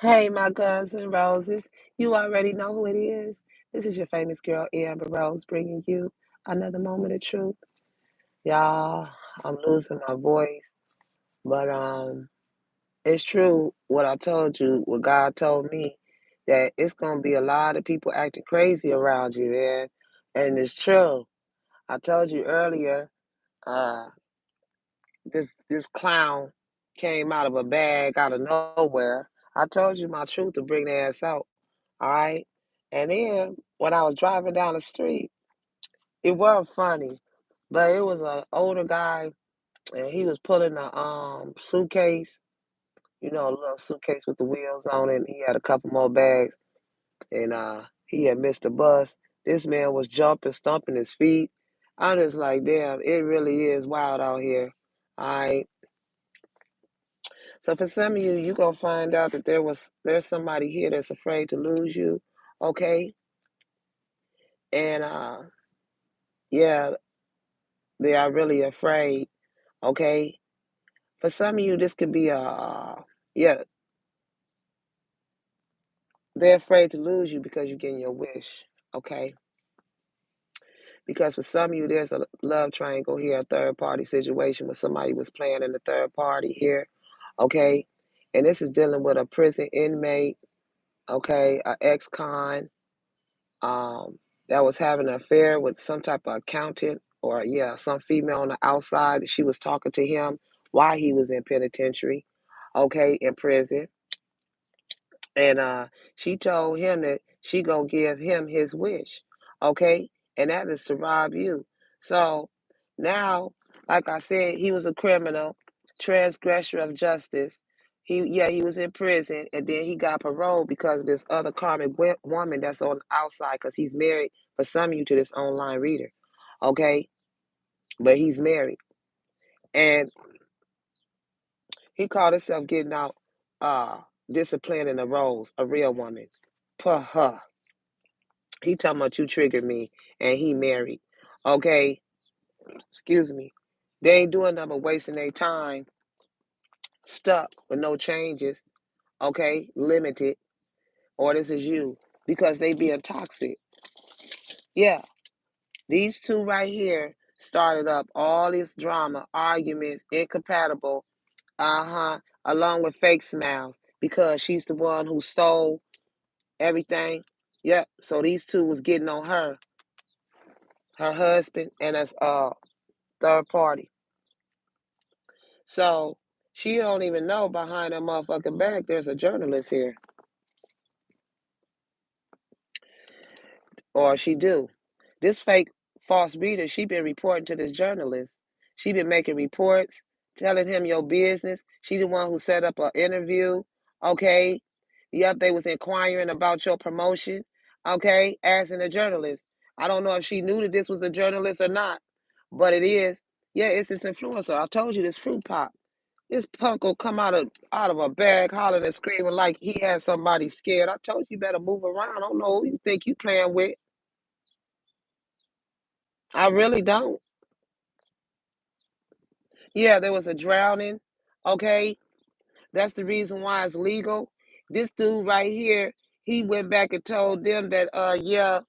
Hey, my guns and roses. You already know who it is. This is your famous girl, Amber Rose, bringing you another moment of truth. Y'all, I'm losing my voice, but it's true what I told you, what God told me, that it's gonna be a lot of people acting crazy around you, man. And it's true. I told you earlier, uh, this clown came out of a bag out of nowhere. I told you my truth to bring their ass out. All right. And then when I was driving down the street, it wasn't funny, but it was an older guy and he was pulling a suitcase, a little suitcase with the wheels on it. And he had a couple more bags and he had missed the bus. This man was jumping, stomping his feet. I'm just like, damn, it really is wild out here. All right. So for some of you, you're gonna find out that there's somebody here that's afraid to lose you. Okay. And yeah, they are really afraid, okay? For some of you, this could be yeah, they're afraid to lose you because you're getting your wish, okay? Because for some of you, there's a love triangle here, a third party situation where somebody was playing in the third party here, okay? And this is dealing with a prison inmate, okay, an ex-con, that was having an affair with some type of accountant or, yeah, some female on the outside. She was talking to him while he was in penitentiary, okay, in prison. And she told him that she gonna give him his wish, okay, and that is to rob you. So now, like I said, he was a criminal, transgressor of justice. He was in prison, and then he got parole because of this other karmic woman that's on the outside, because he's married. For some of you, to this online reader, okay, but he's married, and he called himself getting out, disciplining a rose, a real woman. Puh. He talking about you triggered me and he married. Okay, excuse me. They ain't doing nothing but wasting their time, stuck with no changes, okay, limited, or this is you, because they being toxic. Yeah, these two right here started up all this drama, arguments, incompatible, along with fake smiles, because she's the one who stole everything. Yep, so these two was getting on her husband, and as third party. So she don't even know behind her motherfucking back there's a journalist here. Or she do. This fake false reader, she been reporting to this journalist. She been making reports, telling him your business. She the one who set up an interview. Okay. Yep, they was inquiring about your promotion. Okay, asking the journalist. I don't know if she knew that this was a journalist or not, but it is. Yeah, it's this influencer. I told you this fruit pop. This punk will come out of a bag hollering and screaming like he has somebody scared. I told you better move around. I don't know who you think you playing with. I really don't. Yeah, there was a drowning. Okay. That's the reason why it's legal. This dude right here, he went back and told them that yeah,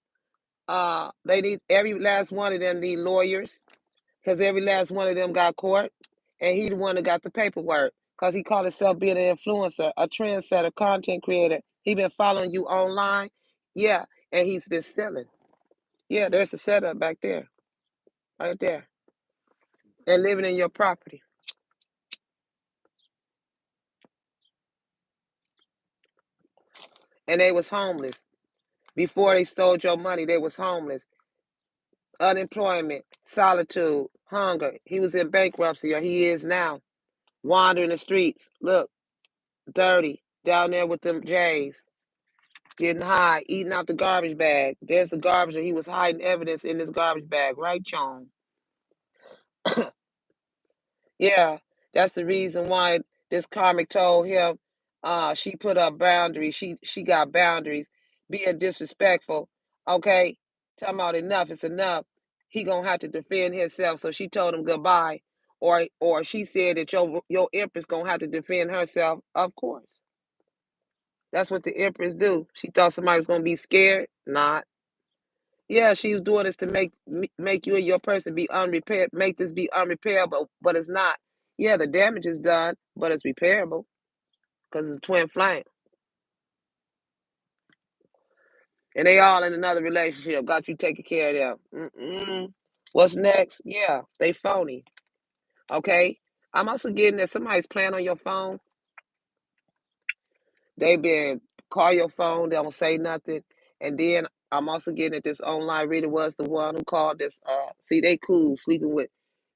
they need every last one of them need lawyers because every last one of them got caught, and he the one that got the paperwork because he called himself being an influencer, a trendsetter, content creator. He been following you online, yeah, and he's been stealing. Yeah, there's the setup back there, right there, and living in your property. And they was homeless before they stole your money. They was homeless, unemployment, solitude, hunger. He was in bankruptcy, or he is now, wandering the streets. Look, dirty down there with them J's. Getting high, eating out the garbage bag. There's the garbage, and he was hiding evidence in this garbage bag, right, Chong? Yeah, that's the reason why this comic told him she put up boundaries. She got boundaries, being disrespectful. Okay, talking about enough is enough. He gonna have to defend himself. So she told him goodbye, or she said that your empress gonna have to defend herself. Of course, That's what the Empress do. She thought somebody was gonna be scared. Not. Yeah, she was doing this to make you and your person be unrepaired, make this be unrepairable, but it's not. Yeah, the damage is done, but it's repairable because it's twin flame. And they all in another relationship. Got you taking care of them. Mm-mm. What's next? Yeah, they phony. Okay. I'm also getting that somebody's playing on your phone. They been call your phone, they don't say nothing. And then I'm also getting that this online reader was the one who called this see they cool sleeping with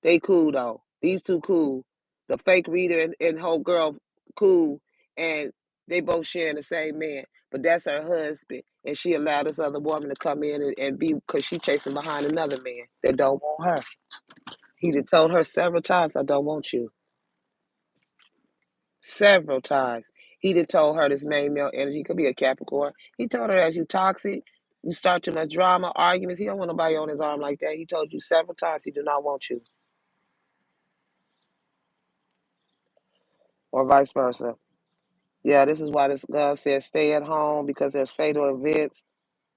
they cool though. These two cool. The fake reader and whole girl cool and they both sharing the same man. But that's her husband. And she allowed this other woman to come in and be because she chasing behind another man that don't want her. He done told her several times, I don't want you. Several times. He done told her this main male energy could be a Capricorn. He told her as you toxic, you start too much drama, arguments. He don't want nobody on his arm like that. He told you several times he do not want you, or vice versa. Yeah, this is why this gun says stay at home because there's fatal events.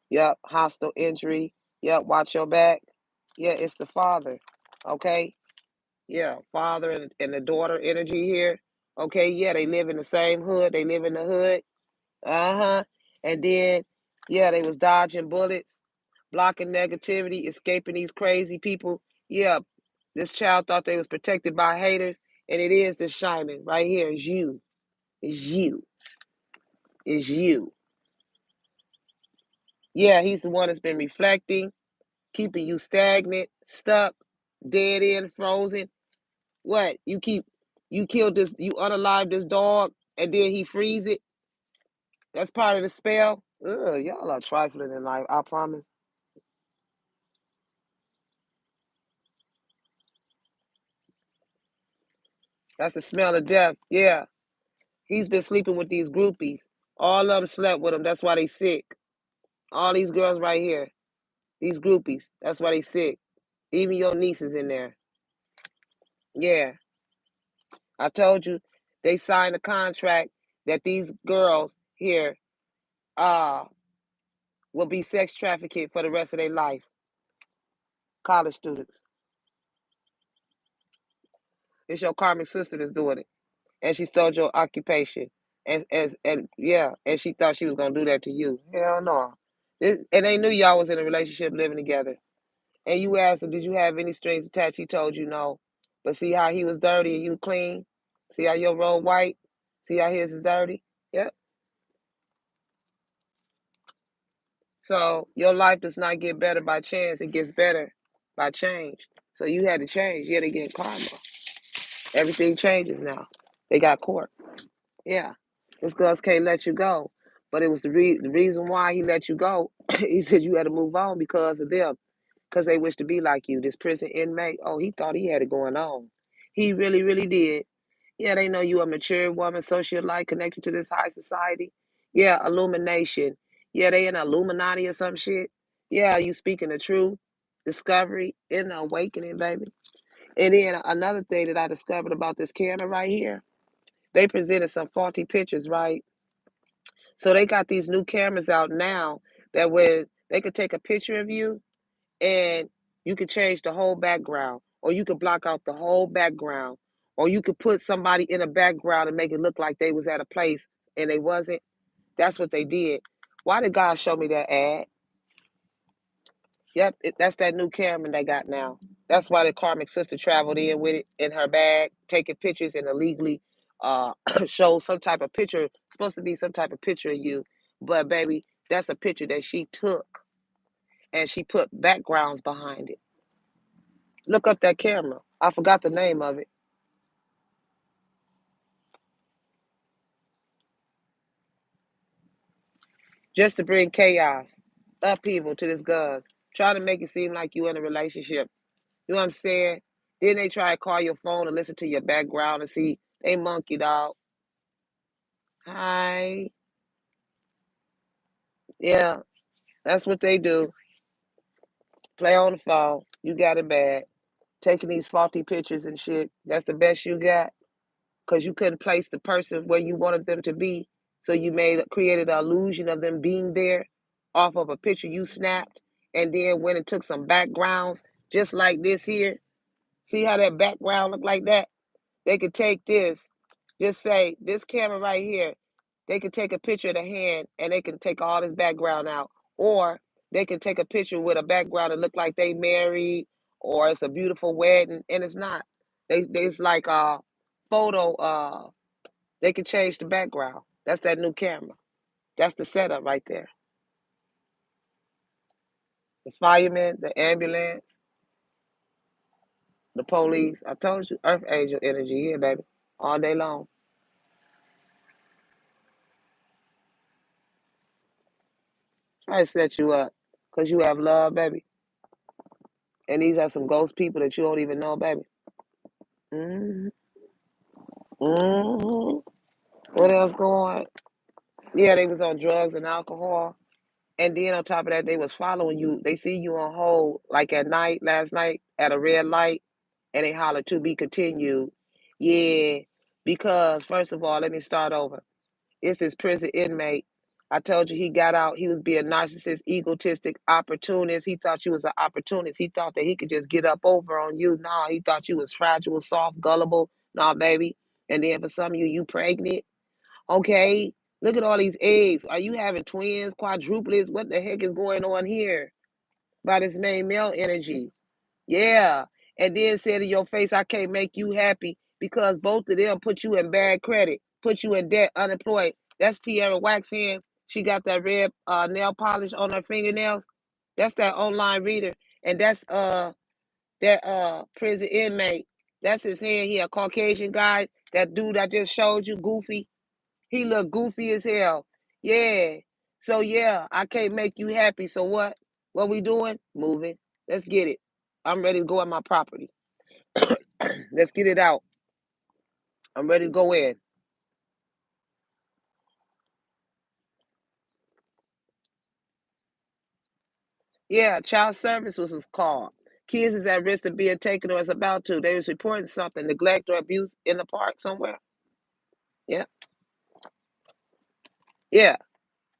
Yep, hostile injury. Yep, watch your back. Yeah, it's the father. Okay. Yeah, father and the daughter energy here. Okay, yeah, they live in the same hood. They live in the hood. Uh-huh. And then, yeah, they was dodging bullets, blocking negativity, escaping these crazy people. Yeah, this child thought they was protected by haters, and it is the shaman right here is you. Is you. Is you. Yeah, he's the one that's been reflecting, keeping you stagnant, stuck, dead end, frozen. What? You killed this, you unalive this dog, and then he frees it. That's part of the spell. Ugh, y'all are trifling in life, I promise. That's the smell of death. Yeah. He's been sleeping with these groupies. All of them slept with him. That's why they sick. All these girls right here, these groupies. That's why they sick. Even your niece is in there. Yeah. I told you they signed a contract that these girls here uh will be sex trafficked for the rest of their life. College students. It's your karmic sister that's doing it. And she stole your occupation. And yeah, and she thought she was gonna do that to you. Hell no. And they knew y'all was in a relationship living together. And you asked him, did you have any strings attached? He told you no. But see how he was dirty and you clean? See how your robe white? See how his is dirty? Yep. So your life does not get better by chance. It gets better by change. So you had to change. You had to get karma. Everything changes now. They got court. Yeah. This girls can't let you go. But it was the reason why he let you go. He said you had to move on because of them. Because they wish to be like you. This prison inmate, oh, he thought he had it going on. He really, really did. Yeah, they know you a mature woman, socialite, connected to this high society. Yeah, illumination. Yeah, they in Illuminati or some shit. Yeah, you speaking the truth, discovery, in the awakening, baby. And then another thing that I discovered about this camera right here, they presented some faulty pictures, right? So they got these new cameras out now that when they could take a picture of you and you could change the whole background, or you could block out the whole background, or you could put somebody in a background and make it look like they was at a place and they wasn't. That's what they did. Why did God show me that ad? Yep, that's that new camera they got now. That's why the karmic sister traveled in with it in her bag, taking pictures and illegally uh show some type of picture. Supposed to be some type of picture of you, but baby, that's a picture that she took and she put backgrounds behind it. Look up that camera. I forgot the name of it. Just to bring chaos, upheaval to this guns, trying to make it seem like you in a relationship. You know what I'm saying? Then they try to call your phone and listen to your background and see they monkey dog. Hi. Yeah, that's what they do. Play on the phone. You got it bad. Taking these faulty pictures and shit. That's the best you got. Because you couldn't place the person where you wanted them to be. So you created an illusion of them being there off of a picture you snapped, and then went and took some backgrounds just like this here. See how that background look like that? They could take this, just say this camera right here. They could take a picture of the hand and they can take all this background out. Or they can take a picture with a background and look like they married or it's a beautiful wedding, and it's not. It's like a photo. They can change the background. That's that new camera. That's the setup right there. The firemen, the ambulance, the police. I told you, Earth Angel energy here, baby, all day long. Try to set you up because you have love, baby. And these are some ghost people that you don't even know, baby. hmm hmm What else going? Yeah, they was on drugs and alcohol. And then on top of that, they was following you. They see you on hold, like at night, last night, at a red light, and they holler to be continued. Yeah, because first of all, let me start over. It's this prison inmate. I told you he got out. He was being narcissist, egotistic, opportunist. He thought you was an opportunist. He thought that he could just get up over on you. No, he thought you was fragile, soft, gullible. No, baby. And then for some of you, you pregnant. Okay. Look at all these eggs. Are you having twins, quadruplets? What the heck is going on here? By this main male energy. Yeah. And then said in your face, I can't make you happy because both of them put you in bad credit, put you in debt, unemployed. That's Tierra Waxhand. She got that red nail polish on her fingernails. That's that online reader. And that's that prison inmate. That's his hand. He a Caucasian guy. That dude I just showed you, Goofy. He look goofy as hell. Yeah. So yeah, I can't make you happy. So what? What we doing? Moving. Let's get it. I'm ready to go on my property. Let's get it out. I'm ready to go in. Yeah, child service was called. Kids is at risk of being taken or is about to. They was reporting something, neglect or abuse in the park somewhere. Yeah. Yeah.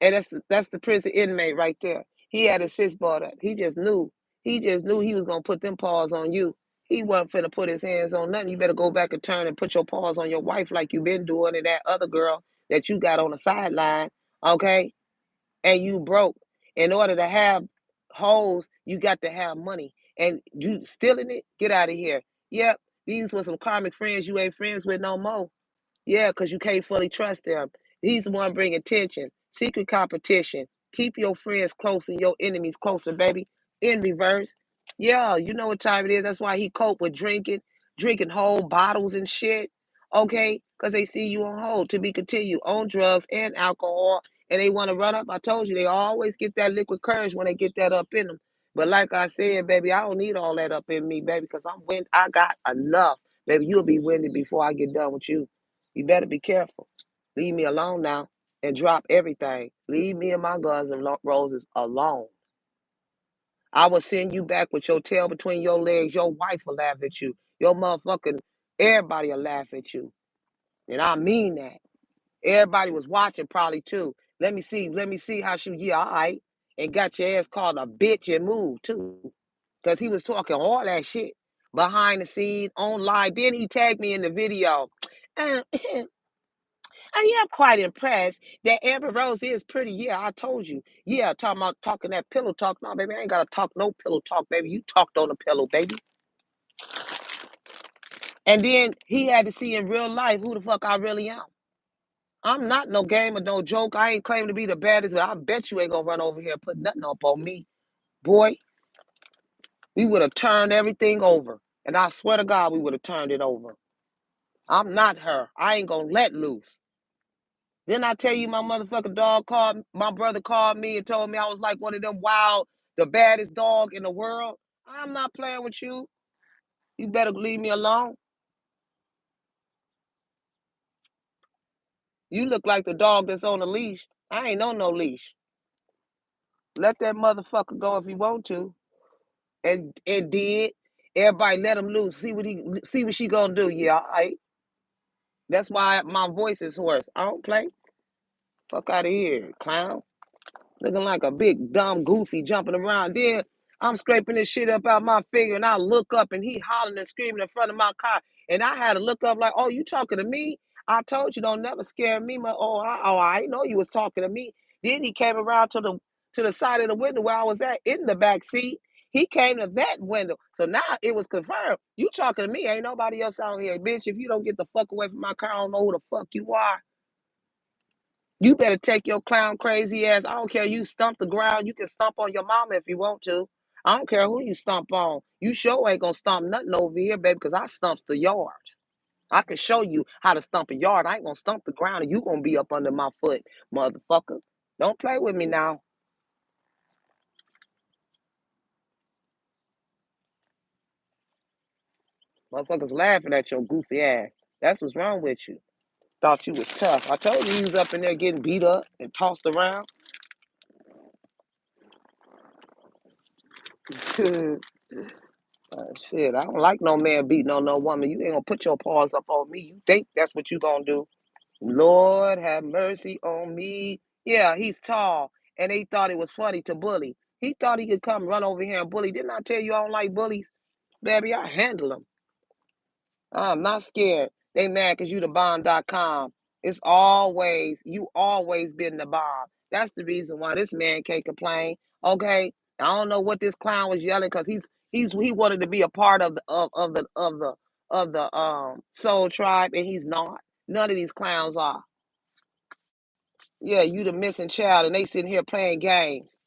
And that's the prison inmate right there. He had his fist balled up. He just knew. He just knew he was gonna put them paws on you. He wasn't finna put his hands on nothing. You better go back and turn and put your paws on your wife like you been doing and that other girl that you got on the sideline. Okay? And you broke. In order to have hoes, you got to have money. And you stealing it? Get out of here. Yep. These were some karmic friends you ain't friends with no more. Yeah, because you can't fully trust them. He's the one bringing tension, secret competition. Keep your friends close and your enemies closer, baby. In reverse. Yeah, you know what time it is. That's why he cope with drinking whole bottles and shit. Okay? Because they see you on hold to be continued on drugs and alcohol. And they want to run up. I told you, they always get that liquid courage when they get that up in them. But like I said, baby, I don't need all that up in me, baby, because I got enough. Baby, you'll be winning before I get done with you. You better be careful. Leave me alone now and drop everything. Leave me and my Guns and Roses alone. I will send you back with your tail between your legs. Your wife will laugh at you. Your motherfucking everybody will laugh at you. And I mean that. Everybody was watching probably too. Let me see how she, yeah, all right. And got your ass called a bitch and moved too. Because he was talking all that shit behind the scenes, on live. Then he tagged me in the video. And I'm quite impressed that Amber Rose is pretty. Yeah, I told you. Yeah, talking that pillow talk. No, baby, I ain't gotta talk no pillow talk, baby. You talked on the pillow, baby. And then he had to see in real life who the fuck I really am. I'm not no game or no joke. I ain't claim to be the baddest, but I bet you ain't gonna run over here and put nothing up on me. Boy, we would have turned everything over. And I swear to God, we would have turned it over. I'm not her. I ain't gonna let loose. Didn't I tell you my motherfucking dog called, my brother called me and told me I was like one of them wild, the baddest dog in the world? I'm not playing with you. You better leave me alone. You look like the dog that's on a leash. I ain't on no leash. Let that motherfucker go if he want to. And it did. Everybody let him loose. See what she gonna do. Yeah, all right. That's why my voice is hoarse. I don't play. Fuck out of here, clown. Looking like a big dumb goofy jumping around. Then I'm scraping this shit up out my finger, and I look up, and he hollering and screaming in front of my car. And I had to look up like, oh, you talking to me? I told you don't never scare me. I didn't know you was talking to me. Then he came around to the side of the window where I was at in the back seat. He came to that window. So now it was confirmed. You talking to me. Ain't nobody else out here. Bitch, if you don't get the fuck away from my car, I don't know who the fuck you are. You better take your clown crazy ass. I don't care. You stump the ground. You can stomp on your mama if you want to. I don't care who you stomp on. You sure ain't gonna stomp nothing over here, baby, because I stumps the yard. I can show you how to stump a yard. I ain't gonna stump the ground and you gonna be up under my foot, motherfucker. Don't play with me now. Motherfuckers laughing at your goofy ass. That's what's wrong with you. Thought you was tough. I told you was up in there getting beat up and tossed around. Shit, I don't like no man beating on no woman. You ain't gonna put your paws up on me. You think that's what you gonna do? Lord have mercy on me. Yeah, he's tall, and they thought it was funny to bully. He thought he could come run over here and bully. Didn't I tell you I don't like bullies? Baby, I handle them. I'm not scared. They mad because you the bomb.com. You always been the bomb. That's the reason why this man can't complain. Okay? I don't know what this clown was yelling because he wanted to be a part of the soul tribe, and he's not. None of these clowns are. Yeah, you the missing child, and they sitting here playing games.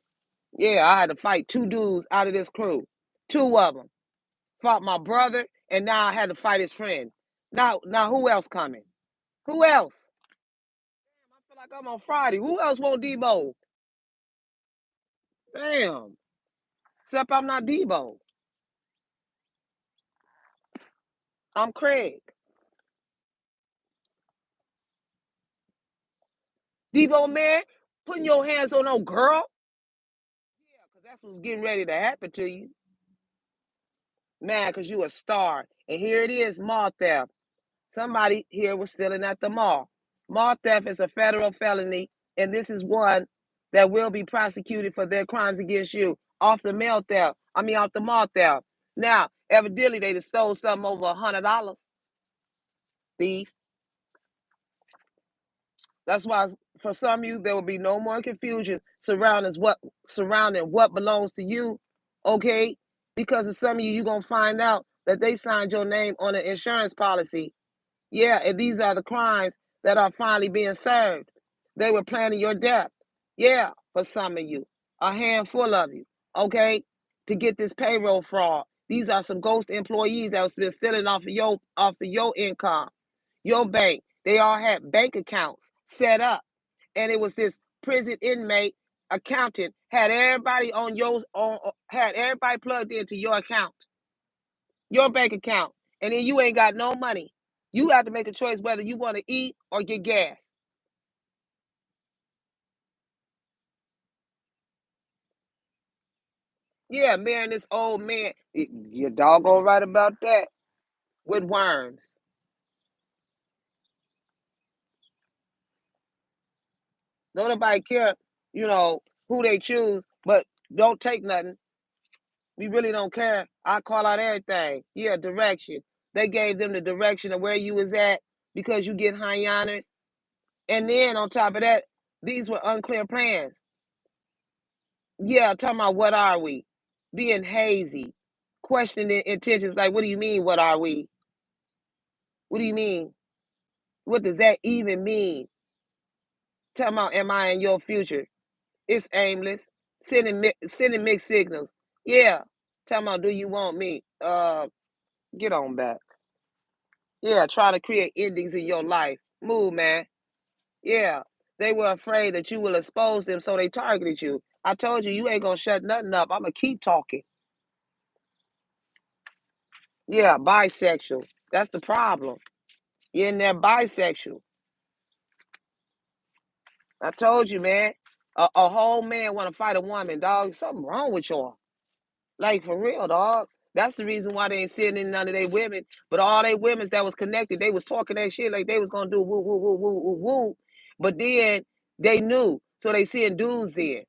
Yeah, I had to fight two dudes out of this crew. Two of them. Fought my brother, and now I had to fight his friend. Now who else coming? Who else? I feel like I'm on Friday. Who else want Debo? Damn. Except I'm not Debo. I'm Craig. Debo, man, putting your hands on no girl? Yeah, because that's what's getting ready to happen to you. Man, because you a star. And here it is, mall theft. Somebody here was stealing at the mall. Mall theft is a federal felony, and this is one that will be prosecuted for their crimes against you off the off the mall theft. Now, evidently, they just stole something over $100. Thief. That's why for some of you there will be no more confusion surrounding what belongs to you, okay? Because of some of you, you're gonna find out that they signed your name on an insurance policy. Yeah, and these are the crimes that are finally being served. They were planning your death. Yeah, for some of you, a handful of you, okay, to get this payroll fraud. These are some ghost employees that have been stealing off of your income, your bank. They all had bank accounts set up, and it was this prison inmate accountant had everybody plugged into your account, your bank account, and then you ain't got no money. You have to make a choice whether you want to eat or get gas. Yeah, marrying this old man. You're doggone right about that. With worms. Don't nobody care, who they choose, but don't take nothing. We really don't care. I call out everything. Yeah, direction. They gave them the direction of where you was at because you get high honors. And then on top of that, these were unclear plans. Yeah, talking about what are we? Being hazy, questioning intentions. Like, what do you mean, what are we? What do you mean? What does that even mean? Talking about, am I in your future? It's aimless. Sending mixed signals. Yeah. Talking about, do you want me? Get on back. Yeah, trying to create endings in your life. Move, man. Yeah. They were afraid that you will expose them, so they targeted you. I told you, you ain't gonna shut nothing up. I'm gonna keep talking. Yeah, bisexual. That's the problem. You're in there bisexual. I told you, man. A whole man want to fight a woman, dog. Something wrong with y'all. Like, for real, dog. That's the reason why they ain't sitting in none of they women. But all they women that was connected, they was talking that shit like they was gonna do woo woo woo woo woo woo. But then They knew, so they sent dudes in,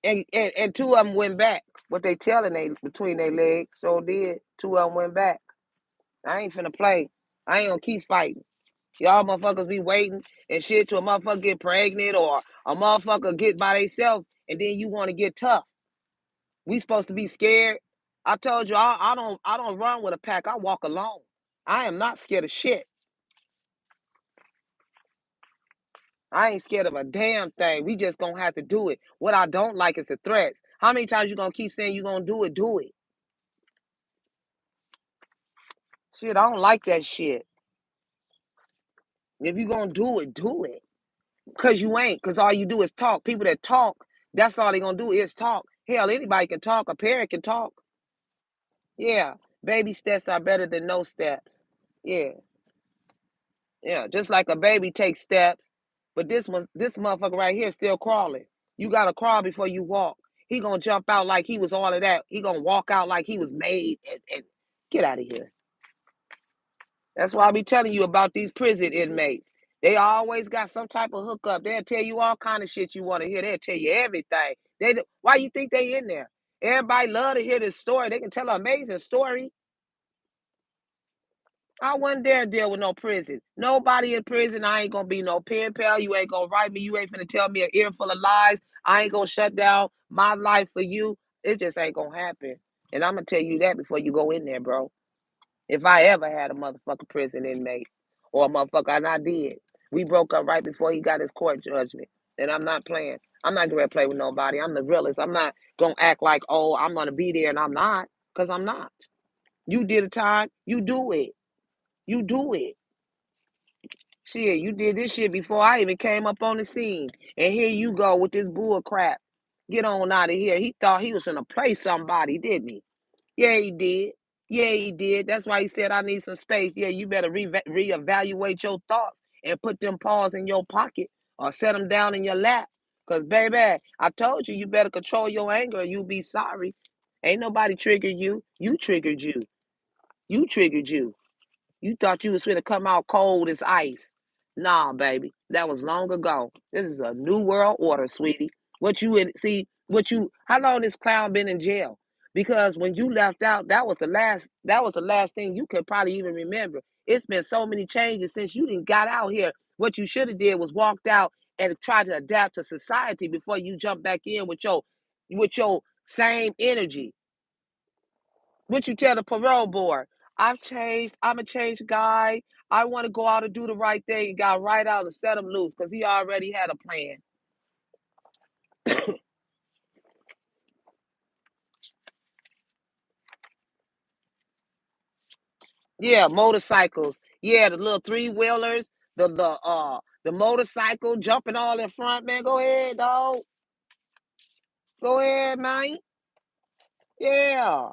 and two of them went back. What they telling they between their legs, so did. Two of them went back. I ain't finna play. I ain't gonna keep fighting. Y'all motherfuckers be waiting and shit till a motherfucker get pregnant or a motherfucker get by themselves, and then you want to get tough. We supposed to be scared. I told you I don't run with a pack. I walk alone. I am not scared of shit. I ain't scared of a damn thing. We just gonna have to do it. What I don't like is the threats. How many times you gonna keep saying you gonna do it? Do it. Shit, I don't like that shit. If you gonna do it, do it. Cause you ain't. Cause all you do is talk. People that talk, that's all they gonna do is talk. Hell, anybody can talk. A parent can talk. Yeah. Baby steps are better than no steps. Yeah. Yeah. Just like a baby takes steps, but this motherfucker right here is still crawling. You gotta crawl before you walk. He gonna jump out like he was all of that. He gonna walk out like he was made and get out of here. That's why I be telling you about these prison inmates. They always got some type of hookup. They'll tell you all kind of shit you want to hear. They'll tell you everything. Why you think they in there? Everybody love to hear this story. They can tell an amazing story. I wouldn't dare deal with no prison. Nobody in prison. I ain't gonna be no pen pal. You ain't gonna write me. You ain't finna tell me an earful of lies. I ain't gonna shut down my life for you. It just ain't gonna happen. And I'm gonna tell you that before you go in there, bro. If I ever had a motherfucking prison inmate or a motherfucker, and I did, we broke up right before he got his court judgment. And I'm not playing. I'm not gonna play with nobody. I'm the realest. I'm not gonna act like, oh, I'm gonna be there and I'm not, because I'm not. You did a time, you do it. You do it. Shit, you did this shit before I even came up on the scene. And here you go with this bull crap. Get on out of here. He thought he was gonna play somebody, didn't he? Yeah, he did. Yeah, he did. That's why he said, I need some space. Yeah, you better reevaluate your thoughts and put them paws in your pocket or set them down in your lap. Because, baby, I told you, you better control your anger or you'll be sorry. Ain't nobody triggered you. You triggered you. You triggered you. You thought you was finna come out cold as ice. Nah, baby. That was long ago. This is a new world order, sweetie. How long this clown been in jail? Because when you left out, that was the last thing you could probably even remember. It's been so many changes since you didn't got out here. What you should have did was walked out and tried to adapt to society before you jump back in with your same energy. What you tell the parole board? I've changed. I'm a changed guy. I want to go out and do the right thing. And got right out and set him loose because he already had a plan. Yeah, motorcycles. Yeah, the little three wheelers, the motorcycle jumping all in front, man. Go ahead, dog. Go ahead, man. Yeah.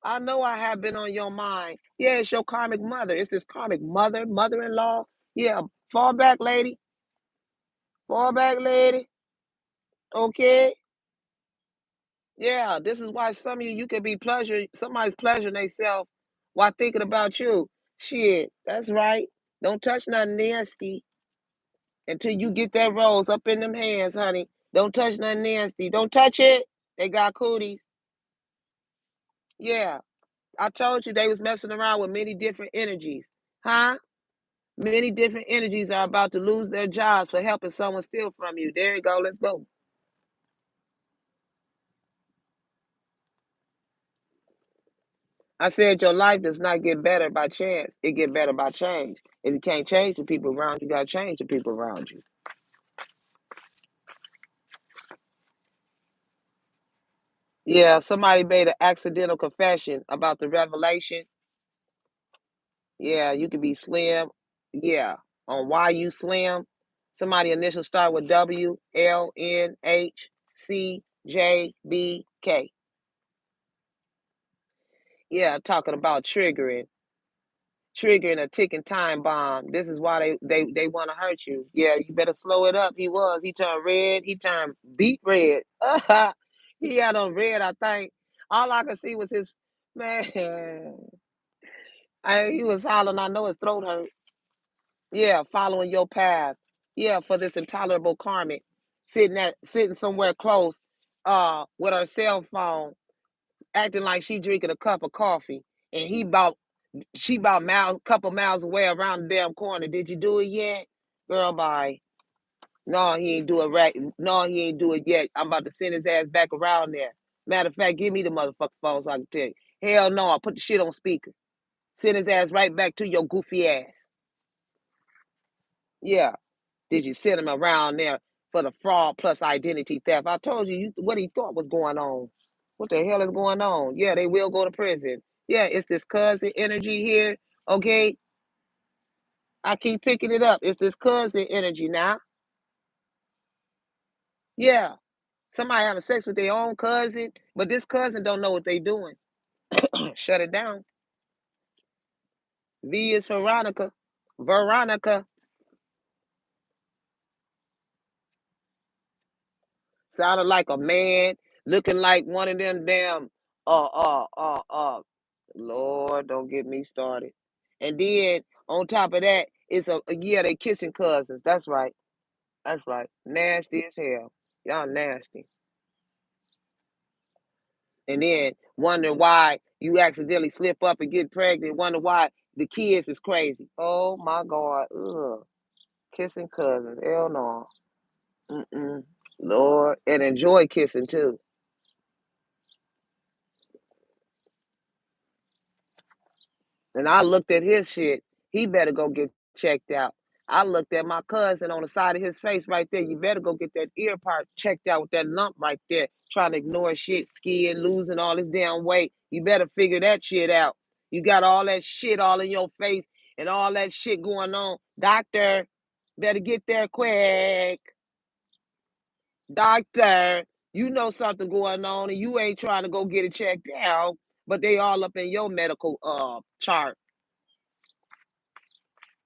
I know I have been on your mind. Yeah, it's your karmic mother. It's this karmic mother-in-law. Yeah, fall back, lady. Fall back, lady. Okay. Yeah, this is why some of you can be somebody's pleasuring themselves while thinking about you. Shit, that's right. Don't touch nothing nasty until you get that rose up in them hands, honey. Don't touch nothing nasty. Don't touch it. They got cooties. Yeah, I told you they was messing around with many different energies. Huh? Many different energies are about to lose their jobs for helping someone steal from you. There you go. Let's go. I said your life does not get better by chance. It get better by change. If you can't change the people around you, gotta change the people around you. Yeah, somebody made an accidental confession about the revelation. Yeah, you could be slim. Yeah, on why you slim. Somebody initials start with WLNHCJBK. Yeah, talking about triggering a ticking time bomb. This is why they want to hurt you. Yeah, you better slow it up. He turned red. He turned beet red. He had on red, I think. All I could see was his man. He was hollering. I know his throat hurt. Yeah, following your path. Yeah, for this intolerable karmic. sitting somewhere close, with her cell phone, acting like she drinking a cup of coffee, and she about couple miles away around the damn corner. Did you do it yet? Girl, bye. No, he ain't do it right. No, he ain't do it yet. I'm about to send his ass back around there. Matter of fact, give me the motherfucking phone so I can tell you. Hell no, I'll put the shit on speaker. Send his ass right back to your goofy ass. Yeah. Did you send him around there for the fraud plus identity theft? I told you what he thought was going on. What the hell is going on? Yeah, they will go to prison. Yeah, it's this cousin energy here. Okay. I keep picking it up. It's this cousin energy now. Yeah. Somebody having sex with their own cousin, but this cousin don't know what they doing. Shut it down. V is for Veronica. Veronica. Sounded like a man, looking like one of them damn uh uh uh uh Lord, don't get me started. And then on top of that, it's yeah, they kissing cousins. That's right. That's right. Nasty as hell. Y'all nasty. And then wonder why you accidentally slip up and get pregnant. Wonder why the kids is crazy. Oh my God. Ugh. Kissing cousins. Hell no. Mm-mm. Lord. And enjoy kissing too. And I looked at his shit. He better go get checked out. I looked at my cousin on the side of his face right there. You better go get that ear part checked out with that lump right there. Trying to ignore shit, skiing, losing all this damn weight. You better figure that shit out. You got all that shit all in your face and all that shit going on. Doctor, better get there quick. Doctor, you know something going on and you ain't trying to go get it checked out, but they all up in your medical chart.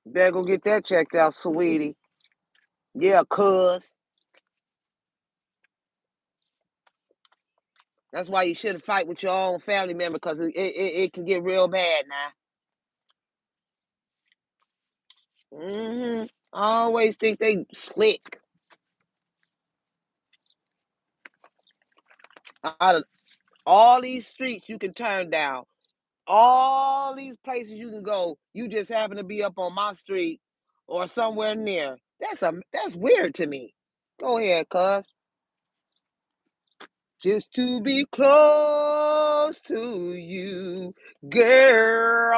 Better go get that checked out, sweetie. Yeah, cuz. That's why you shouldn't fight with your own family member because it can get real bad now. I always think they slick. Out of all these streets you can turn down, all these places you can go, you just happen to be up on my street or somewhere near. That's weird to me. Go ahead, cuz. Just to be close to you, girl.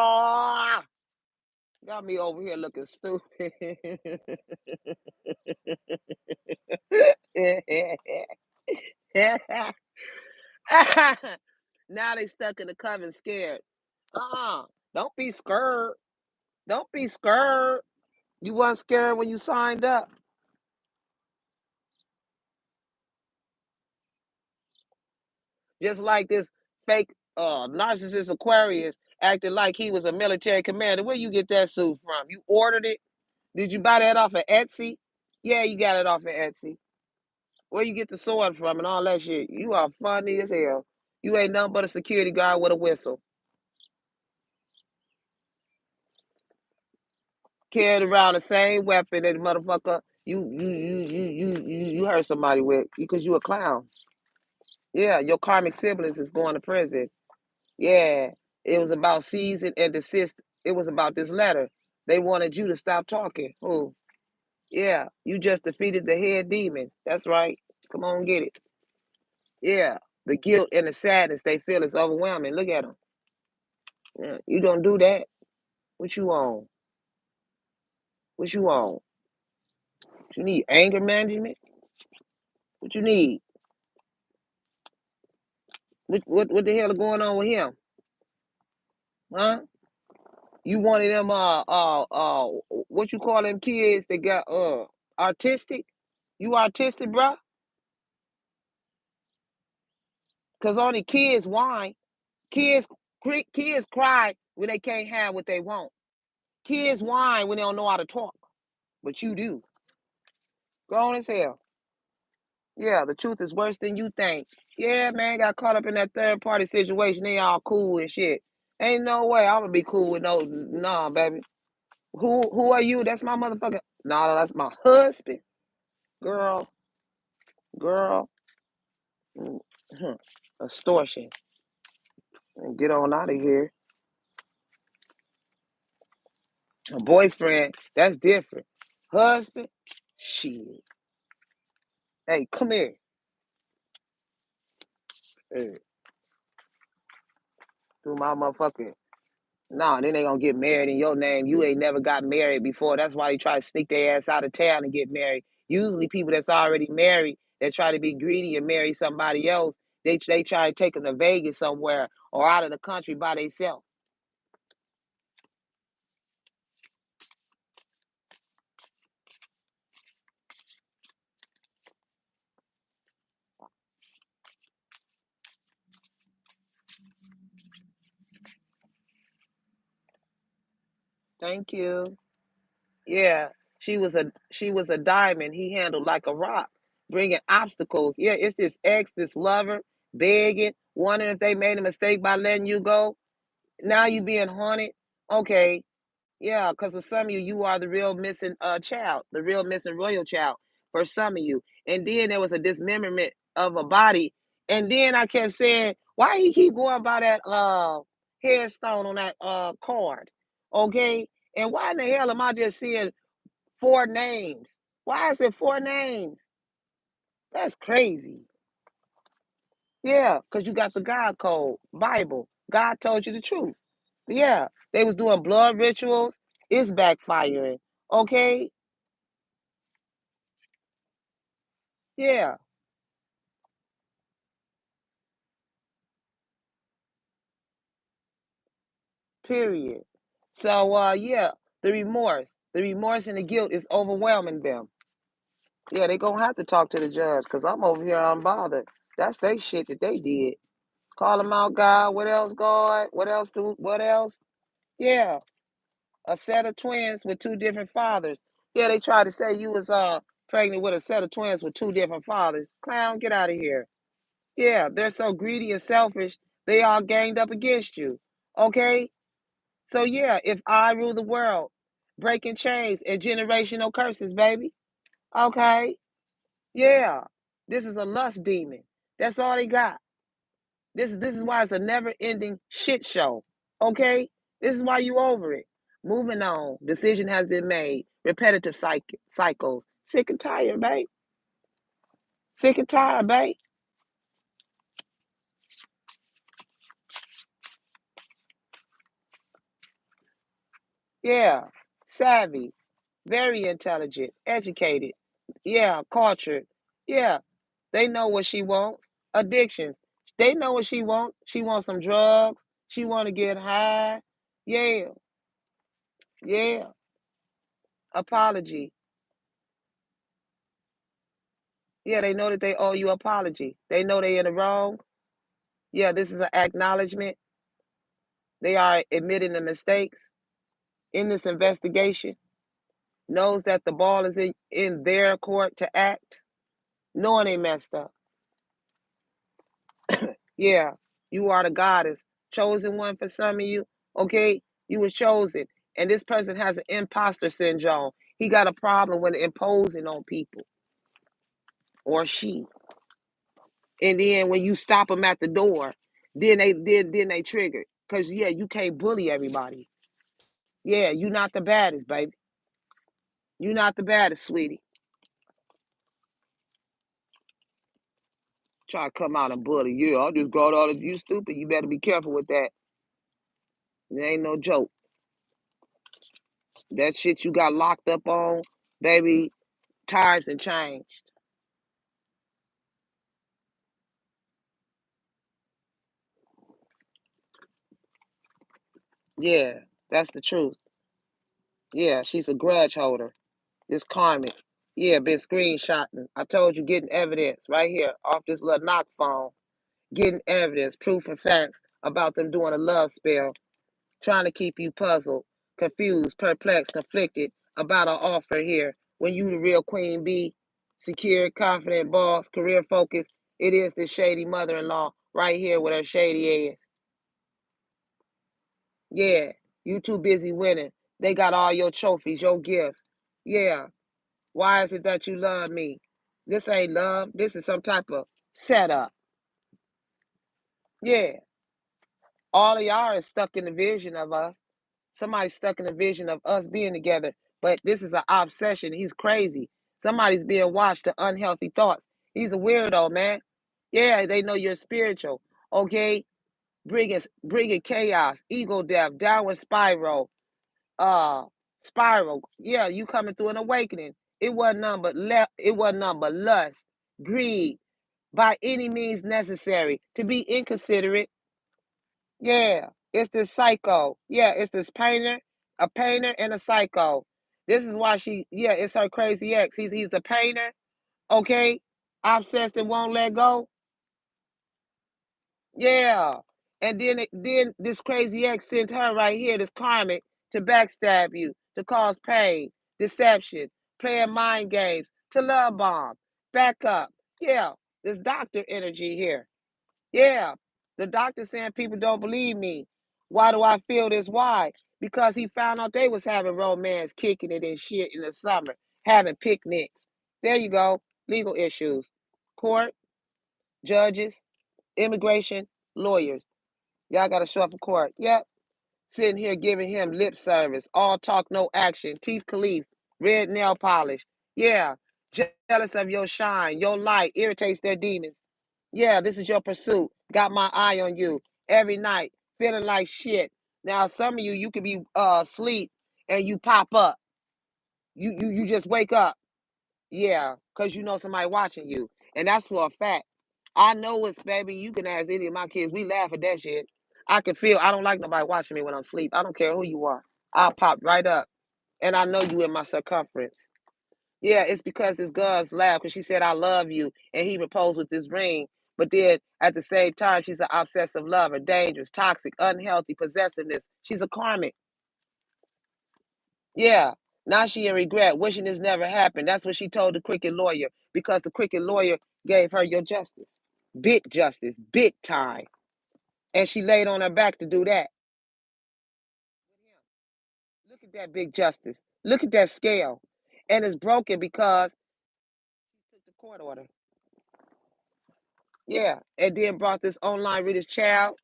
Got me over here looking stupid. Now they stuck in the coven scared. Don't be scared. Don't be scared. You weren't scared when you signed up. Just like this fake narcissist Aquarius acting like he was a military commander. Where you get that suit from? You ordered it? Did you buy that off of Etsy? Yeah, you got it off of Etsy. Where you get the sword from and all that shit? You are funny as hell. You ain't nothing but a security guard with a whistle. Carried around the same weapon that motherfucker you hurt somebody with because you a clown. Yeah, your karmic siblings is going to prison. Yeah, it was about season and desist. It was about this letter. They wanted you to stop talking. Oh, yeah, you just defeated the head demon. That's right. Come on, get it. Yeah, the guilt and the sadness they feel is overwhelming. Look at them. Yeah, you don't do that. What you on? What you on? You need anger management? What you need? What the hell is going on with him? Huh? You one of them what you call them kids that got artistic? You artistic, bruh? Cause only kids whine. Kids kids cry when they can't have what they want. Kids whine when they don't know how to talk. But you do. Grown as hell. Yeah, the truth is worse than you think. Yeah, man, got caught up in that third party situation. They all cool and shit. Ain't no way I'm gonna be cool with no, nah, baby. Who are you? That's my motherfucker. Nah, that's my husband, girl. Girl, extortion. And get on out of here. A boyfriend, that's different. Husband, shit. Hey, come here. Hey, do my motherfucking. Nah, then they gonna get married in your name. You ain't never got married before. That's why they try to sneak their ass out of town and get married. Usually people that's already married that try to be greedy and marry somebody else, they try to take them to Vegas somewhere or out of the country by themselves. Thank you. Yeah, she was a diamond. He handled like a rock, bringing obstacles. Yeah, it's this ex, this lover, begging, wondering if they made a mistake by letting you go. Now you being haunted. Okay, yeah, because for some of you, you are the real missing child, the real missing royal child for some of you. And then there was a dismemberment of a body. And then I kept saying, why he keep going by that headstone on that card? Okay. And why in the hell am I just seeing four names? Why is it four names? That's crazy. Yeah, because you got the God code, Bible. God told you the truth. Yeah, they was doing blood rituals. It's backfiring. Okay, yeah, period. So yeah, the remorse and the guilt is overwhelming them. Yeah, they gonna have to talk to the judge because I'm over here unbothered. That's they shit that they did. Call them out, God. What else, God? What else? What else? Yeah, a set of twins with two different fathers. Yeah, they tried to say you was pregnant with a set of twins with two different fathers. Clown, get out of here. Yeah, they're so greedy and selfish. They all ganged up against you. Okay, so yeah, if I rule the world, breaking chains and generational curses, baby. Okay, yeah, this is a lust demon. That's all they got. This is why it's a never-ending shit show. Okay, this is why you over it. Moving on. Decision has been made. Repetitive cycles. Sick and tired, babe. Sick and tired, babe. Yeah, savvy, very intelligent, educated. Yeah, cultured. Yeah, they know what she wants. Addictions. They know what she wants. She wants some drugs. She want to get high. Yeah, yeah. Apology. Yeah, they know that they owe you apology. They know they in the wrong. Yeah, this is an acknowledgement. They are admitting the mistakes in this investigation. Knows that the ball is in their court to act, knowing they messed up. Yeah, you are the goddess, chosen one for some of you. Okay, you was chosen, and this person has an imposter syndrome. He got a problem with imposing on people or she. And then when you stop them at the door, then they trigger. Cause yeah, you can't bully everybody. Yeah, you not the baddest, baby. You not the baddest, sweetie. Try to come out and bully. Yeah, I just got all of you stupid. You better be careful with that. It ain't no joke. That shit you got locked up on, baby, times and changed. Yeah, that's the truth. Yeah, she's a grudge holder. This karmic. Yeah, been screenshotting. I told you getting evidence right here off this little knock phone. Getting evidence, proof and facts about them doing a love spell, trying to keep you puzzled, confused, perplexed, conflicted about our offer here. When you the real queen bee, secure, confident boss, career focused, it is this shady mother-in-law right here with her shady ass. Yeah, you too busy winning. They got all your trophies, your gifts. Yeah. Why is it that you love me? This ain't love. This is some type of setup. Yeah. All of y'all is stuck in the vision of us. Somebody's stuck in the vision of us being together. But this is an obsession. He's crazy. Somebody's being watched to unhealthy thoughts. He's a weirdo, man. Yeah, they know you're spiritual. Okay? Bringing chaos, ego death, downward spiral, uh, spiral. Yeah, you coming through an awakening. It wasn't none but lust, greed, by any means necessary, to be inconsiderate. Yeah, it's this psycho. Yeah, it's this painter, a painter and a psycho. This is why yeah, it's her crazy ex. He's a painter, okay, obsessed and won't let go. Yeah, and then this crazy ex sent her right here, this karmic, to backstab you, to cause pain, deception, playing mind games, to love bomb, back up. Yeah, this doctor energy here. Yeah, the doctor saying people don't believe me. Why do I feel this? Why? Because he found out they was having romance, kicking it and shit in the summer, having picnics. There you go. Legal issues. Court, judges, immigration, lawyers. Y'all got to show up in court. Yep. Sitting here giving him lip service. All talk, no action. Teeth Khalif, red nail polish. Yeah. Jealous of your shine. Your light irritates their demons. Yeah, this is your pursuit. Got my eye on you every night, feeling like shit. Now, some of you could be asleep and you pop up. You just wake up. Yeah, because you know somebody watching you. And that's for a fact. I know it's, baby. You can ask any of my kids. We laugh at that shit. I can feel, I don't like nobody watching me when I'm asleep. I don't care who you are. I'll pop right up. And I know you in my circumference. Yeah, it's because this girl's laughed because she said, I love you. And he proposed with this ring. But then at the same time, she's an obsessive lover, dangerous, toxic, unhealthy, possessiveness. She's a karmic. Yeah. Now she in regret, wishing this never happened. That's what she told the cricket lawyer because the cricket lawyer gave her your justice, big time. And she laid on her back to do that. Look at that big justice. Look at that scale. And it's broken because she took the court order. Yeah. And then brought this online reader's child.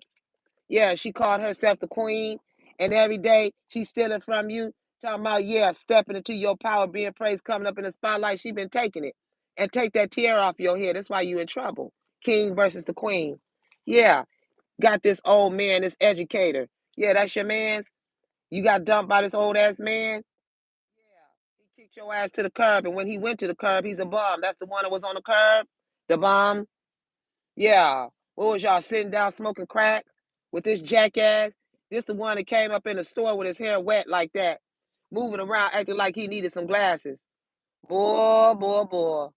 Yeah. She called herself the queen. And every day she's stealing from you. Talking about, yeah, stepping into your power, being praised, coming up in the spotlight. She been taking it. And take that tear off your head. That's why you in trouble. King versus the queen. Yeah. Got this old man, this educator. Yeah, that's your man's. You got dumped by this old ass man. Yeah, he kicked your ass to the curb, and when he went to the curb, he's a bum. That's the one that was on the curb, the bum. Yeah, what was y'all sitting down smoking crack with this jackass? This the one that came up in the store with his hair wet like that, moving around, acting like he needed some glasses. Boy,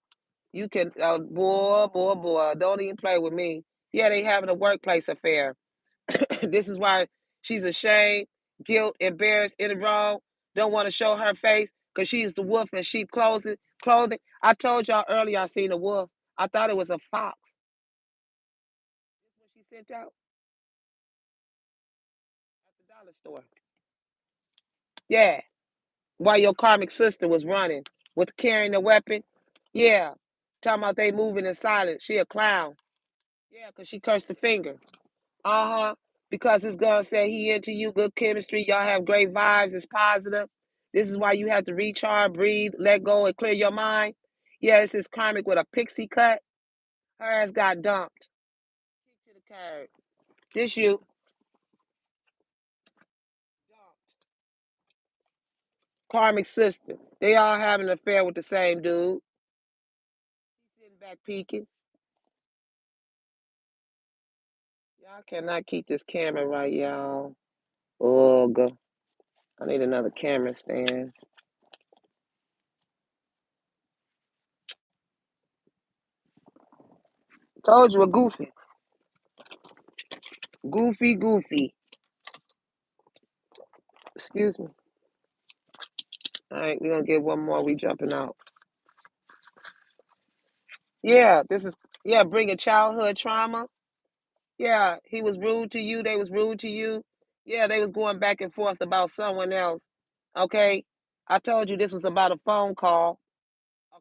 you can, boy, don't even play with me. Yeah, they having a workplace affair. This is why she's ashamed, guilt, embarrassed, in the wrong, don't want to show her face because she's the wolf in sheep clothing. I told y'all earlier I seen a wolf. I thought it was a fox. This is what she sent out at the dollar store. Yeah. While your karmic sister was running with carrying a weapon. Yeah. Talking about they moving in silence. She a clown. Yeah, because she cursed the finger. Uh-huh. Because this girl said he into you, good chemistry, y'all have great vibes, it's positive. This is why you have to recharge, breathe, let go, and clear your mind. Yeah, it's this karmic with a pixie cut. Her ass got dumped. Kick to the curb. This you. Dumped. Karmic sister. They all having an affair with the same dude. He's sitting back peeking. Y'all cannot keep this camera right, y'all. Ugh. I need another camera stand. Told you a goofy. Goofy. Excuse me. All right, we're gonna get one more. We jumping out. Yeah, this is bringing childhood trauma. Yeah, he was rude to you. They was rude to you. Yeah, they was going back and forth about someone else. Okay, I told you this was about a phone call.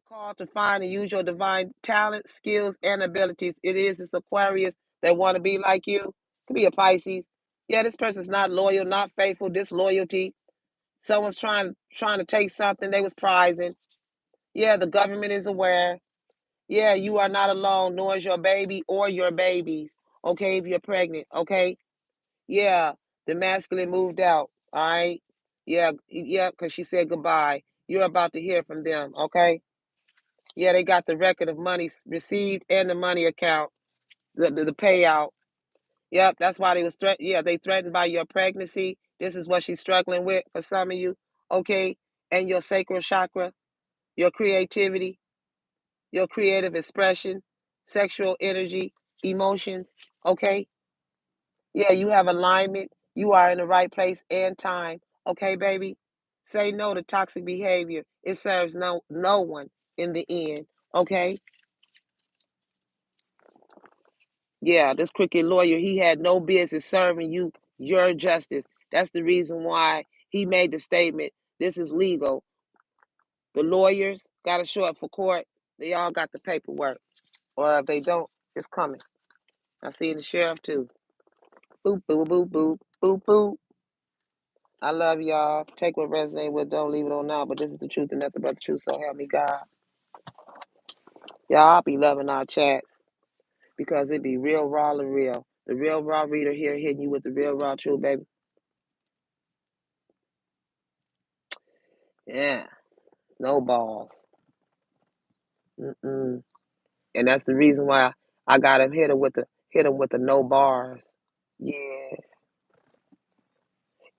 called to find and use your divine talents, skills, and abilities. It is this Aquarius that want to be like you. Could be a Pisces. Yeah, this person's not loyal, not faithful, disloyalty. Someone's trying to take something they was prizing. Yeah, the government is aware. Yeah, you are not alone, nor is your baby or your babies. Okay, if you're pregnant. Okay. Yeah, the masculine moved out. All right. Yeah, yeah, because she said goodbye. You're about to hear from them. Okay. Yeah, they got the record of money received and the money account, the payout. Yep, that's why they was yeah, they threatened by your pregnancy. This is what she's struggling with for some of you. Okay. And your sacral chakra, your creativity, your creative expression, sexual energy, emotions. Okay. Yeah, you have alignment. You are in the right place and time. Okay, baby? Say no to toxic behavior. It serves no one in the end. Okay? Yeah, this crooked lawyer, he had no business serving you your justice. That's the reason why he made the statement. This is legal. The lawyers got to show up for court. They all got the paperwork. Or if they don't, it's coming. I see the sheriff too. Boop, boop, boop, boop, boop, boop. I love y'all. Take what resonate with, don't leave it on now. But this is the truth and nothing but the truth. So help me God. Y'all be loving our chats because it be real, raw, and real. The real, raw reader here hitting you with the real, raw, truth, baby. Yeah, no balls. Mm-mm. And that's the reason why I got him hit him with the no bars. Yeah,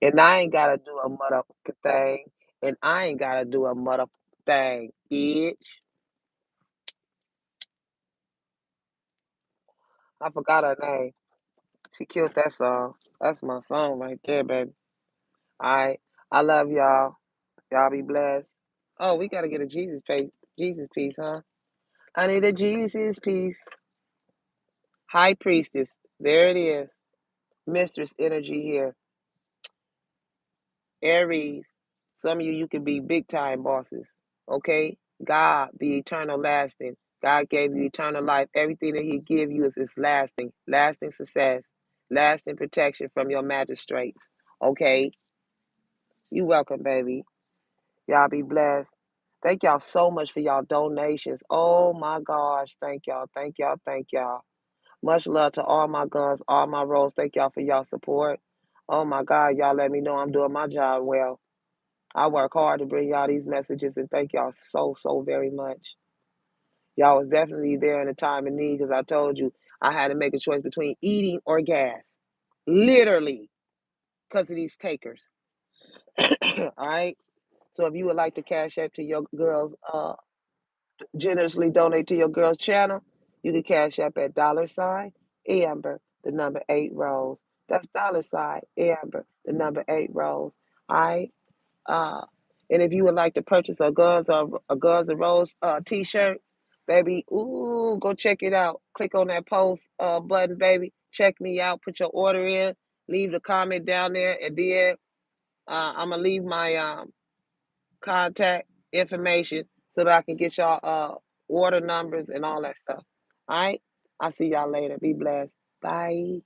and I ain't gotta do a motherfucking thing, and I ain't gotta do a motherfucking thing, bitch. I forgot her name. She killed that song. That's my song right there, baby. All right. I love y'all. Y'all be blessed. Oh, we gotta get a Jesus piece, huh? I need a Jesus piece. High priestess. There it is. Mistress energy here. Aries. Some of you can be big time bosses. Okay? God, the eternal lasting. God gave you eternal life. Everything that He give you is lasting. Lasting success. Lasting protection from your magistrates. Okay? You welcome, baby. Y'all be blessed. Thank y'all so much for y'all donations. Oh my gosh. Thank y'all. Thank y'all. Thank y'all. Much love to all my guns, all my roles. Thank y'all for y'all support. Oh my God. Y'all let me know I'm doing my job well. I work hard to bring y'all these messages and thank y'all so very much. Y'all was definitely there in a time of need because I told you I had to make a choice between eating or gas. Literally, because of these takers. All right. So if you would like to cash app to your girls, generously donate to your girls' channel, you can cash app at $Amber, the number 8 rows. That's $Amber, the number 8 rows. All right. Uh, and if you would like to purchase a Guns N' Roses t-shirt, baby, ooh, go check it out. Click on that post button, baby. Check me out. Put your order in. Leave the comment down there, and then I'm gonna leave my contact information so that I can get y'all order numbers and all that stuff. All right. I'll see y'all later. Be blessed. Bye.